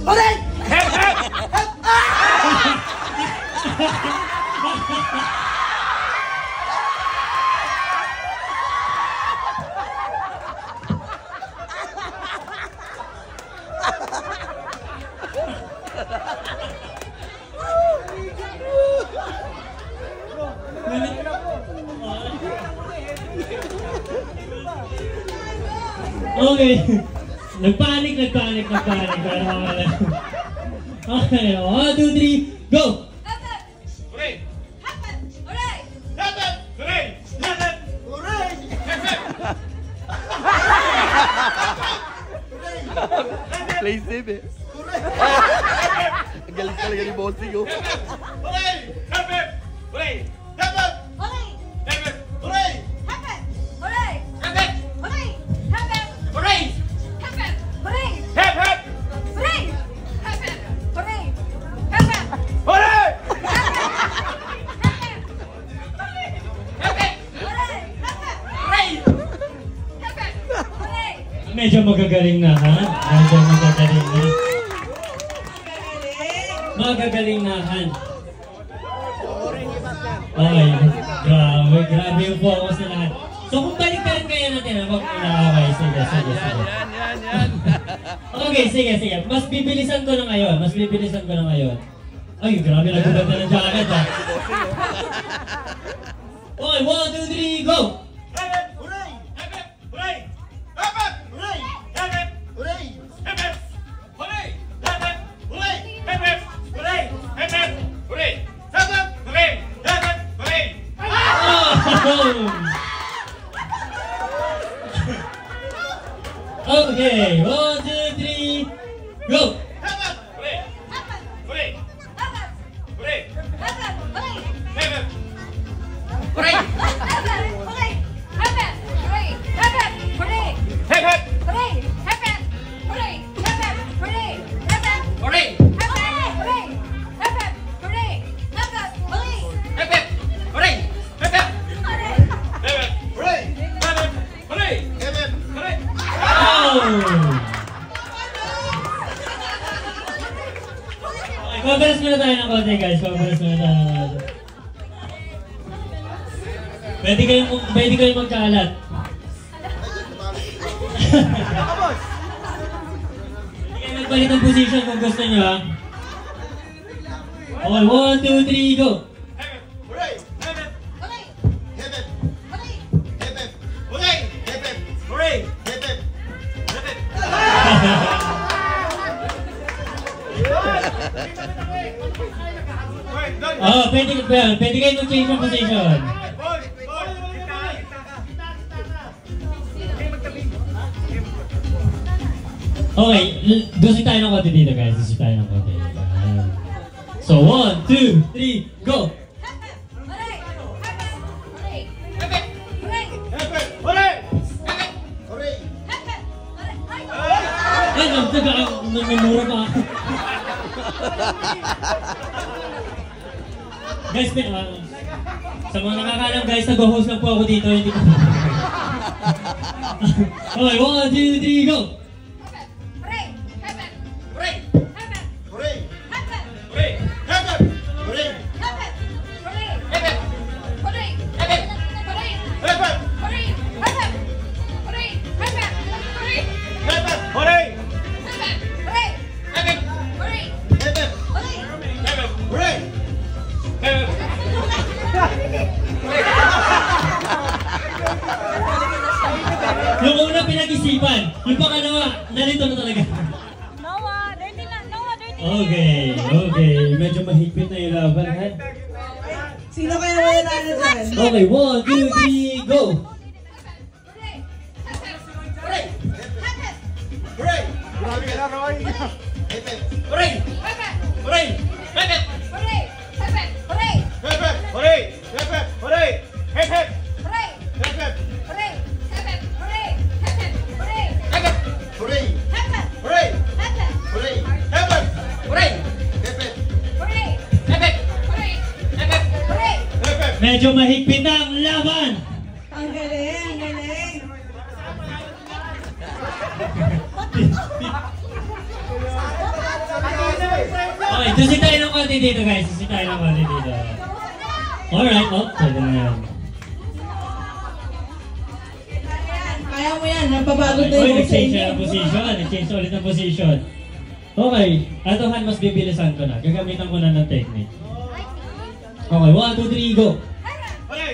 Hooray! Hep, hep! Okay. Nagpanik. Para mawala. Okay. 1, 2, 3, go! Hooray! Hooray! Hooray! Hooray! Play safe eh. Ang galing talaga ni Bossing oh. Hooray! Hep, hep! Hooray! Hep, hep! Hooray! Hep, hep! Hooray! Hooray! Hep, hep! Hooray! Hooray! Hooray! Hep, hep! Hooray! Hooray! Hooray! Hooray! Medyo magagaling na, ha? Medyo magagaling na. Magagaling na, Han. Okay. Grabe yung focus na lahat. So kung balik ka rin kaya natin, ha? Okay, sige. Yan. Okay, sige. Mas bibilisan ko na ngayon. Ay, grabe, nagulat na ng jacket, ha? Okay, 1, 2, 3, go! Hooray! Hooray! Hep, hep! Hooray! Hep, hep! Hooray! Hep, hep! Hooray! Hep, hep! Hooray! Hep, hep! Hooray! Hep, hep! Hooray! Hep, hep! Hooray! Hep, hep! Hooray! Okay, 1, 2, 3, go! Hep, hep! Hooray! Hooray! Hooray! Hep, hep! Hooray! Hep, hep! Hooray! Hep, hep! Hooray! Hep, hep! Hep, hep! Hooray! Hep, hep! Hooray! Hep, hep! Hooray! Pabalas muna tayo ng konti, guys. Pwede kayong magkalat. Pwede kayong magpalit ng position kung gusto nyo, ha? Okay, 1, 2, 3, go! Hooray! Hep, hep! Hep, hep! Hep, hep! Hooray! Hep, hep! Hooray! Hep, hep! Hep, hep! Pwede kayong mag-change ng position. Okay, dusin tayo ng konti dito, guys. So, 1, 2, 3, go! Hooray! Hooray! Ay, namumura pa ako. Guys, sa mga nakakalam, guys, nag-host lang po ako dito. Hindi ko. Okay, 1, 2, 3, go! Hooray! Hooray! Hooray! Hep, hep! Hooray! Hep, hep! Hep, hep! Hep, hep! Hooray! Hep, hep! Hep, hep! Hep, hep! Hooray! Hep, hep! Yung una pinag-isipan, yung pangalawa, nalito na talaga. Noah, dirty na. Noah, dirty. Okay. Medyo mahigpit na yung laban, ha? Sino kaya wala na dyan? Okay, 1, 2, 3, go! Hooray! Hooray! Grabe ka na, Roy! Hep, hep! Hooray! Hooray! Hep, hep! Hep, hep! Hooray! Hep, hep! Hep, hep! Hep, hep! Hooray! Hep, hep! Hooray! Hooray! Hooray! Hep, hep! Hooray! Hep, hep! Hep, hep! Hep, hep! Hep, hep! Medyo mahigpit na ang laban! Ang galing, ang galing. Okay, susi tayo ng konti dito guys. Susi tayo ng konti dito. Alright, pwede na yan. Kaya mo yan, napapagod na Uy, yung nag-change siya ng position. Nag-change ulit ng position. Okay, atohan mas bibilisan ko na. Gagamitan ko na ng technique. Okay, 1, 2, 3, go! Hooray!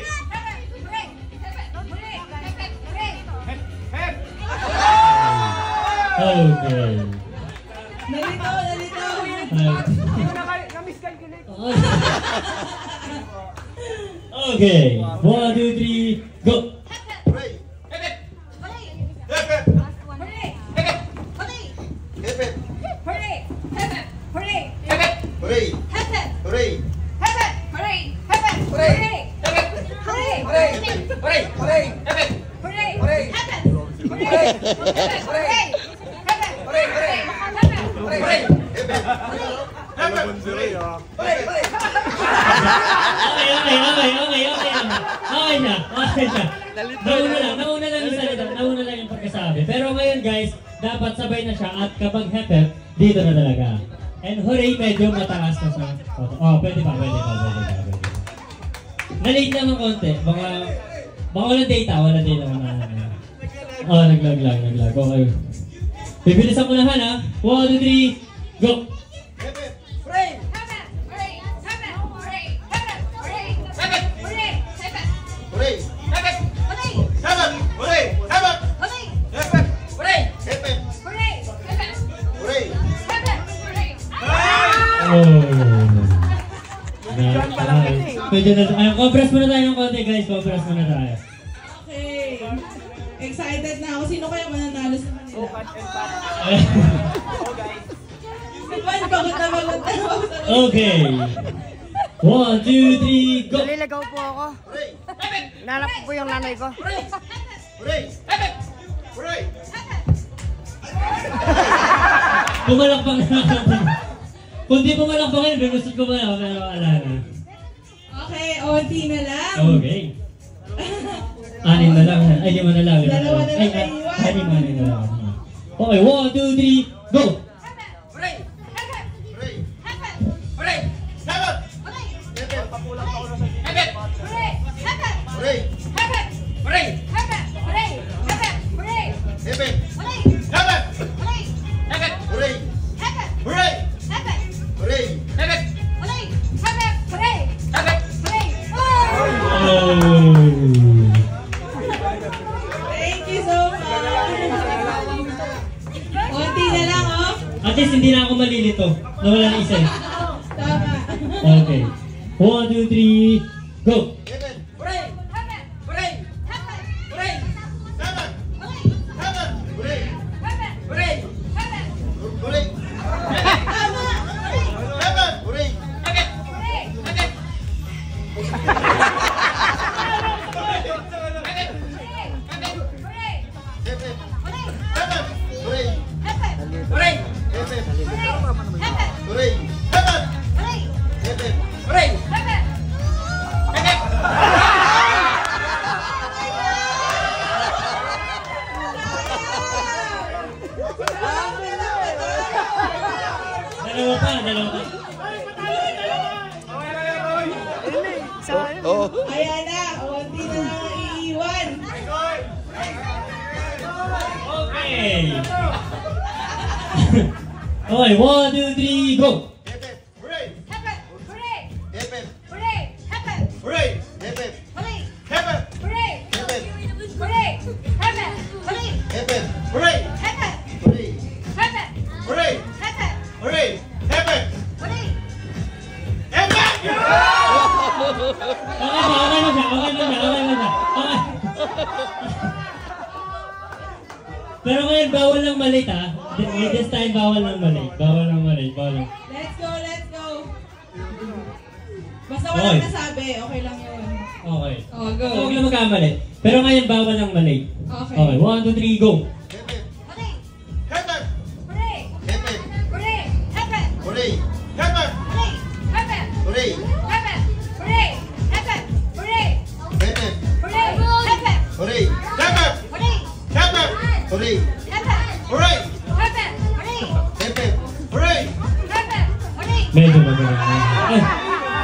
Okay. Nalito. Okay, 1, 2, 3, go! Hooray! Okay siya. Nauna lang yung salita, nauna lang yung pagkasabi. Pero ngayon guys, dapat sabay na siya at kapag hepep, dito na talaga. And hooray, medyo mataas na sa photo. Oh, pwede pa. Na-late naman konti. Baka wala data ka na. Oh, naglag. Okay. Bibilisan ko na ha. 1, 2, 3, go! Medyo na, compress muna tayo ng konti guys, compress muna tayo. Okay. Excited na ako. Sino kaya mananalo sa Manila? Pagod na. Okay. 1, 2, 3, go! Naliligaw po ako. Nanap po yung nanay ko. Pumalakpak na natin. Kung di pumalakpak yun, binusot ko ba na? Pero wala na. Okay, onti na lang. Okay. Anim na lang. Ay, 5 na lang. Dalawa na lang Ay, 5 na lang. Okay, 1, 2, 3, go! Thank you so much. Onti na lang, oh. At least hindi na ako malilito. Nawala na isa. Tama. Okay. 1, 2, 3, go! Dalawa pa. Oh. Ayan na, onti na lang ang iiwan. Okay. Okay, 1, 2, 3, go! Pero ngayon, bawal lang malit ha. This time, bawal lang malit. Let's go. Basta walang nasabi, okay lang yun. Okay. Oh, go. So, huwag lang magkamali. Pero ngayon, bawal lang malit. Okay. Okay, 1, 2, 3, go! Medyo magaling na. Ay,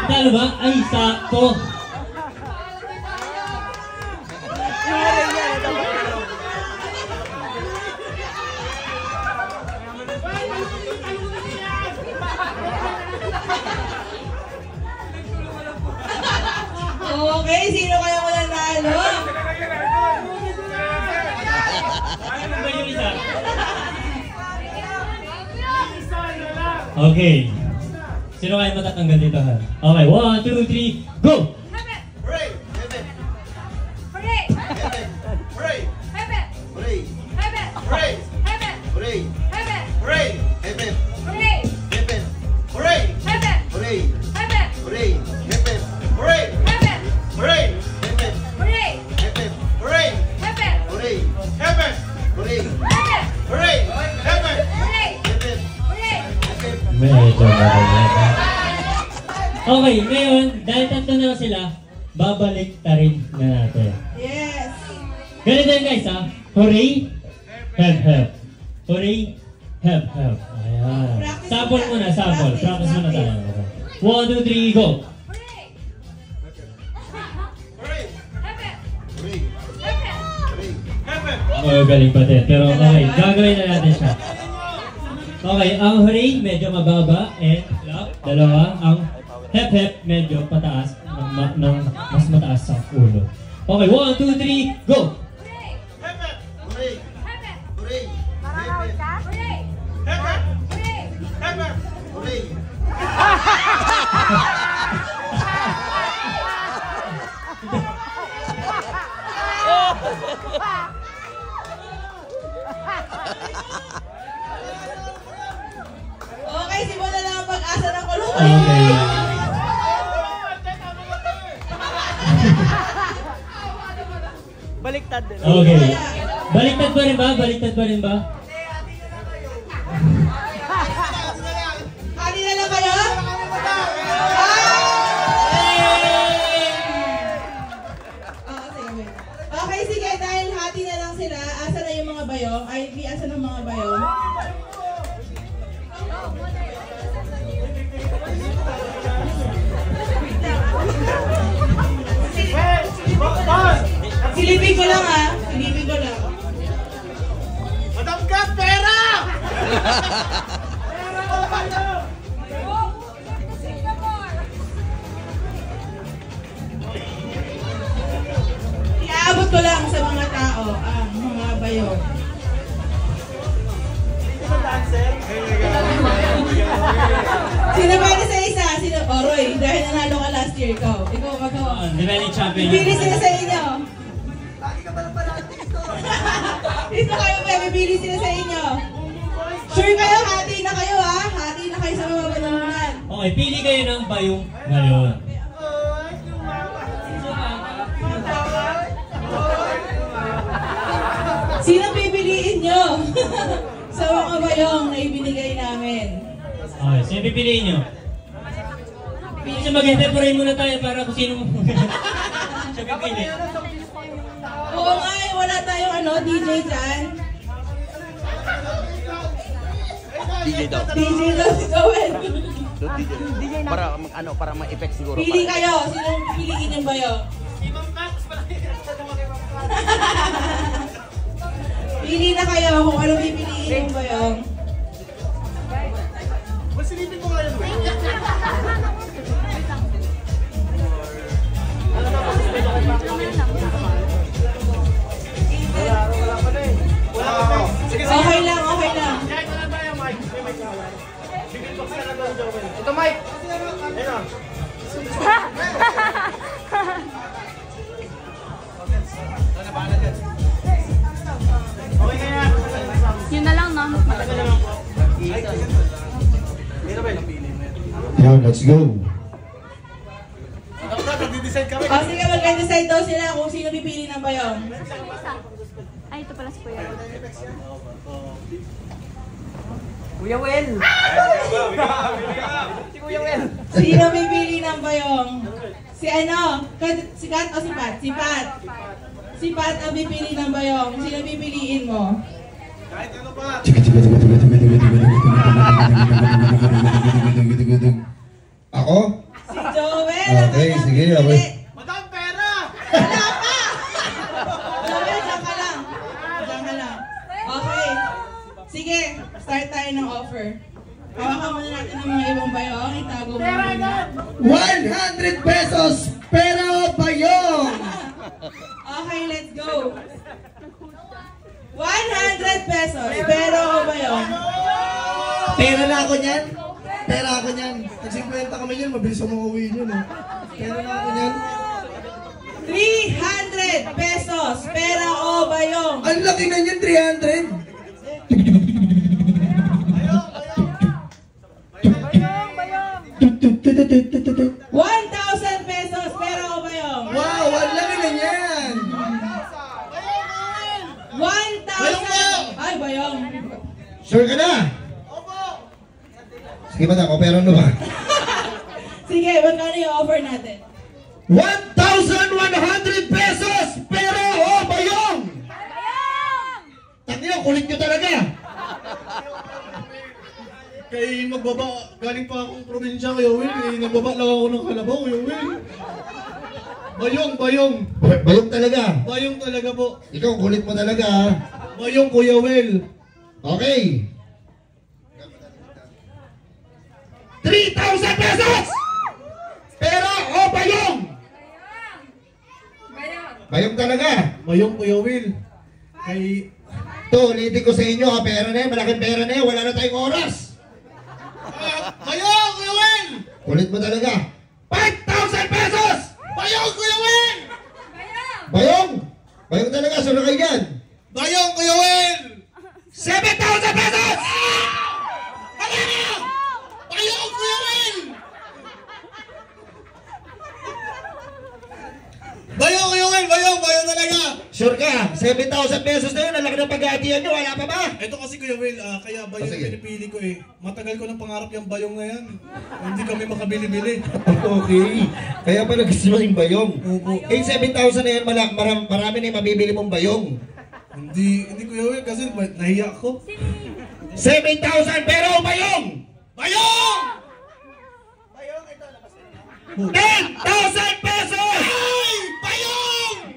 talo ba? Ay, sakto. Okay, sino kaya mananalo? Ano ba yung isa? Okay. Sino kaya matatanggal dito ha? Okay, 1, 2, 3, go! Hooray! Heaven! Hooray! Heaven! Hooray! Heaven! Hooray! Heaven! Hooray! Heaven! Hooray! Heaven! Hooray! Heaven! Hooray! Heaven! Hooray! Heaven! Hooray! Heaven! Hooray! Heaven! Hooray! Heaven! Hooray! Heaven! Hooray! Heaven! Hooray! Heaven! Hooray! Heaven! Hooray! Heaven! Hooray! Heaven! Hooray! Heaven! Hooray! Medyo magaling. Okay, ngayon, dahil tatlo na lang sila, babalik ta rin na natin. Yes. Ganito yun guys ha. Hooray! Help, help. Hooray! Help, help. Ayan. Practice Sample muna. muna, sample. Practice, Practice muna tayo. practice. 1, 2, 3, go! Hooray! Hooray! Heaven! Hooray! Heaven! Hooray! Heaven! Magaling pa din. Pero okay, gagawin na natin siya. Okay, ang hooray medyo mababa and clap. Dalawa, ang hep hep medyo pataas ng mas mataas sa ulo. Okay, 1, 2, 3, go! Hooray! Heaven! Hooray! Heaven! Hooray! Hooray! Heaven! Hooray! Heaven! Hooray! Okay, simulan na ang pag-asa ng kulungan. Okay. Baliktad din. Okay. Baliktad pa rin ba? Baliktad pa rin ba? Hali na lang kayo? Okay, sige, dahil hati na lang sila, asa na yung mga bayong? Ay, asa ng mga bayong? Silipin ko lang ha. Silipin ko lang. Madam Kat, pera! Iaabot ko lang sa mga tao, ang mga bayong. Sino pwede sa isa? Sino? Oh, Roy, dahil nanalo ka last year, ikaw. Ikaw, magawa. Defending champion. Bibili sila sa inyo. Dito kayo, bibili sila sa inyo. Sure kayo, hati na kayo ha? Hati na kayo sa mga banangan. Okay, pili kayo ng bayong ngayon. Sino pipiliin nyo? Sa mga bayong na ibinigay namin. Okay, sino pipiliin nyo? Kasi mag-temporary muna tayo para kung sino mo. Siya pipili. Oo nga, wala tayong DJ dyan. DJ daw. DJ daw si Joel. DJ. Para ma-effect siguro. Pili kayo. Sino piliin yung bayong? Pili na kayo kung ano pipiliin yung bayong. Masilipin ko ngayon. Okay lang, okay lang. Ito, Mike. Yun na lang, no? Matagal lang. Now, let's go. O sige, mag-decide daw sila kung sino pipili ng bayong. Ay, ito pala si Kuya. Kuya Wel. Si Kuya Wel. Sino pipili ng bayong? Si ano? Si Kat o si Pat? Si Pat. Si Pat ang pipili ng bayong. Sino pipiliin mo? Kahit ano pa. Tiga, tiga, tiga, tiga, tiga, tiga, tiga, tiga, tiga, tiga, tiga, tiga, tiga, tiga, tiga, tiga, tiga, tiga. Sige, start tayo ng offer. Hawakan muna natin ng mga ibang bayong. Itago mo muna. 100 pesos, pero bayong! Okay, let's go. 100 pesos, pero o bayong? Pera na ako niyan. Pera ako niyan. Nag-50 kami niyan, mabilis ako makauwi niyan. Pera na ako niyan. 300 pesos, pera o bayong? Ang laki na niyan, 300. 1,000 pesos, pera o bayong? Wow, ang laki na niyan. 1,000! Ay, bayong. Sure ka na? Sige madam, opera ano ba? Sige, magkano yung offer natin? 1,100 pesos, pero o bayong! Tangina, kulit nyo talaga. Kaya magbaba, galing pa akong probinsya Kuya Will, nagbaba lang ako ng kalabaw Kuya Will. Bayong. Bayong talaga? Bayong talaga po. Ikaw, kulit mo talaga ha. Bayong Kuya Will. Okay. 3,000 pesos! Pero o bayong! Bayong talaga? Bayong Kuya Will. Kay... Ito, ulitin ko sa inyo ha, pera na yan, malaking pera na yan, wala na tayong oras. Bayong Kuya Will! Kulit mo talaga. 5,000 pesos! Bayong Kuya Will! Bayong! Bayong talaga, sunod kayo dyan. Bayong Kuya Will! 7,000 pesos! Bayong Kuya Will! Bayong Kuya Will! Bayong talaga! Sure ka? 7,000 pesos na yun, ang laki ng pag-aatiyan nyo, wala pa ba? Ito kasi Kuya Will, kaya bayong pinipili ko eh. Matagal ko nang pangarap yung bayong na yan. Hindi kami makabili-bili. Okay. Kaya pala gusto mo yung bayong. Opo. Eh, 7,000 na yan, marami na yung mabibili mong bayong. Hindi Kuya Will kasi nahiya ako. 7,000 pero bayong! Bayong! 10,000 pesos! Ay! Bayong!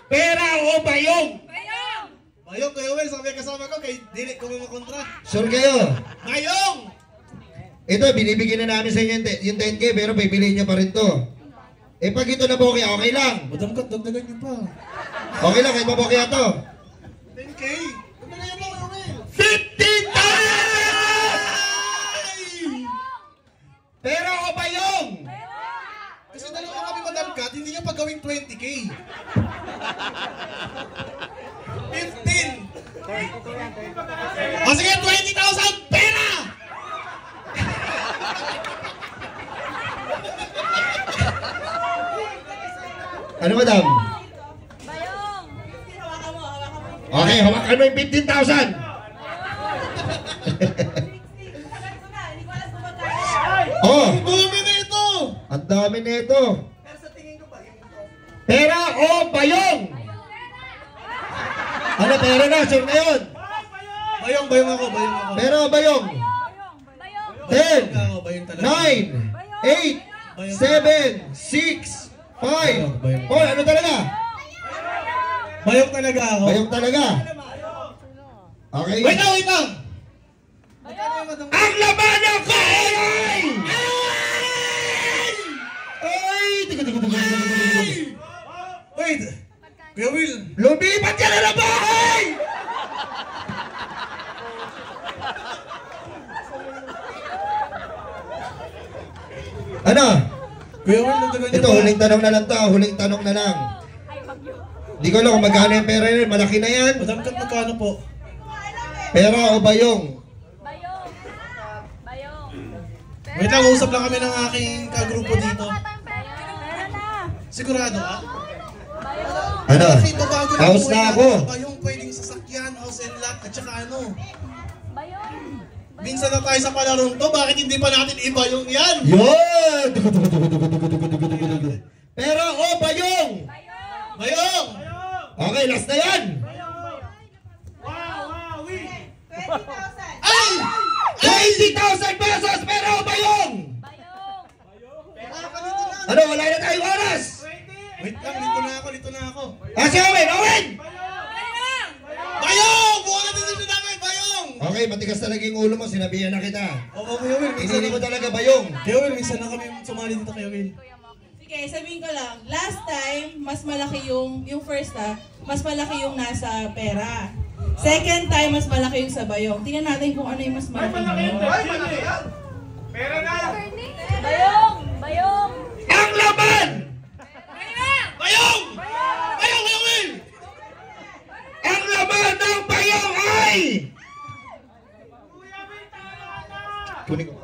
Pera o bayong? Bayong Kuya Will, sabi kasama ko kay dili ko makontra. Sure kayo? Bayong! Ito, binibigyan na namin sa inyo yung 10K pero pipiliin nyo pa rin to. Eh pag ito na bokeh, okay lang. Madam Kat, dagdagan niyo pa. Okay lang, kahit mabokeh to. 10K? Dagdagan niyo pa Kuya Will. 15,000! Pera o bayong? Kasi dalawa kami Madam Kat, hindi niya pa gawing 20K. 15! O sige, 20,000 pera! Ano madam? Bayong! Hawakan mo. Okay, hawakan mo yung 15,000. Tagal ko na, hindi ko alam kung magkano. Oh, Ang dami na ito! ang dami na ito. Pera o bayong? Ano, pera na, sure na yun. Bayong ako. Pera o bayong? Bayong! 10, Ako, bayong talaga. 9, 8, 7, 6, 5, 4, ano talaga? Bayong talaga ako. Bayong talaga. Okay. Wait lang! Ang laman ng kain! Ay! Wait! Kuya Will! Lumipat ka na ng bahay! Ano? Kuya Will, dagdagan niyo Ito, pa. huling tanong na lang to. Huling tanong na lang. Di ko alam kung magkano yung pera yun. Malaki na yan. Madam Kat, magkano po? Pera o bayong? Bayong! Bayong! Wait lang, usap lang kami ng aking kagrupo dito. Pera na! Sigurado ka? Bayong! Ano? Kasi babago lang House po na yan. ako. Bayong pwedeng sasakyan, house and lot, at saka ano. Bayong! Minsan na tayo sa palarong to, bakit hindi pa natin ibayong yan? Yun! Pera o bayong? Bayong! Okay, last na yan. 20,000. Ay! 20,000 pesos! Pera o bayong? Bayong! Ano, wala na tayong oras. Wait lang, lito na ako. Si Owen! Owen! Bayong! Buwan na decision Okay, matigas talaga yung ulo mo, sinabihan na kita. Oo, Kuya Will. Pinili ko talaga bayong. Kuya Will, minsan na kami sumali dito, Kuya Will. Sige, sabihin ko lang, last time, mas malaki yung first mas malaki yung nasa pera. Second time, mas malaki yung sa bayong. Tingnan natin kung ano yung mas malaki. Pera na! Bayong! Bayong! Ang laban! Bayong! Bayong, Kuya Will! Ang laban ng bayong ay! Kunin ko.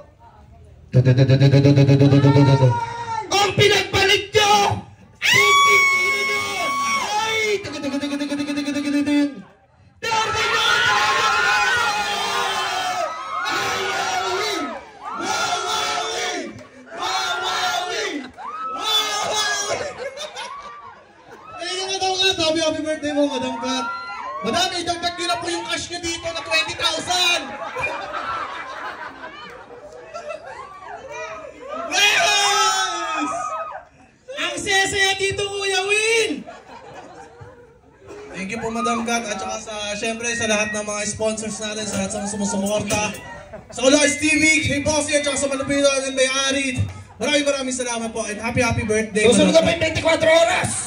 Ang pinagbalik nyo! Ay! Happy birthday mo, Madam Kat. Madam, idagdag nyo na po yung cash nyo dito na 20,000! Yes! Ang sesaya dito, Kuya Will! Thank you po, Madam Kat, at saka syempre sa lahat ng mga sponsors natin, sa lahat ng sumusumukorta. Sa Colors TV, kay Bossy, at saka sa Malupito, at may Arid. Maraming salamat po, and happy birthday, Susunod na Madam pa Kat. yung 24 oras!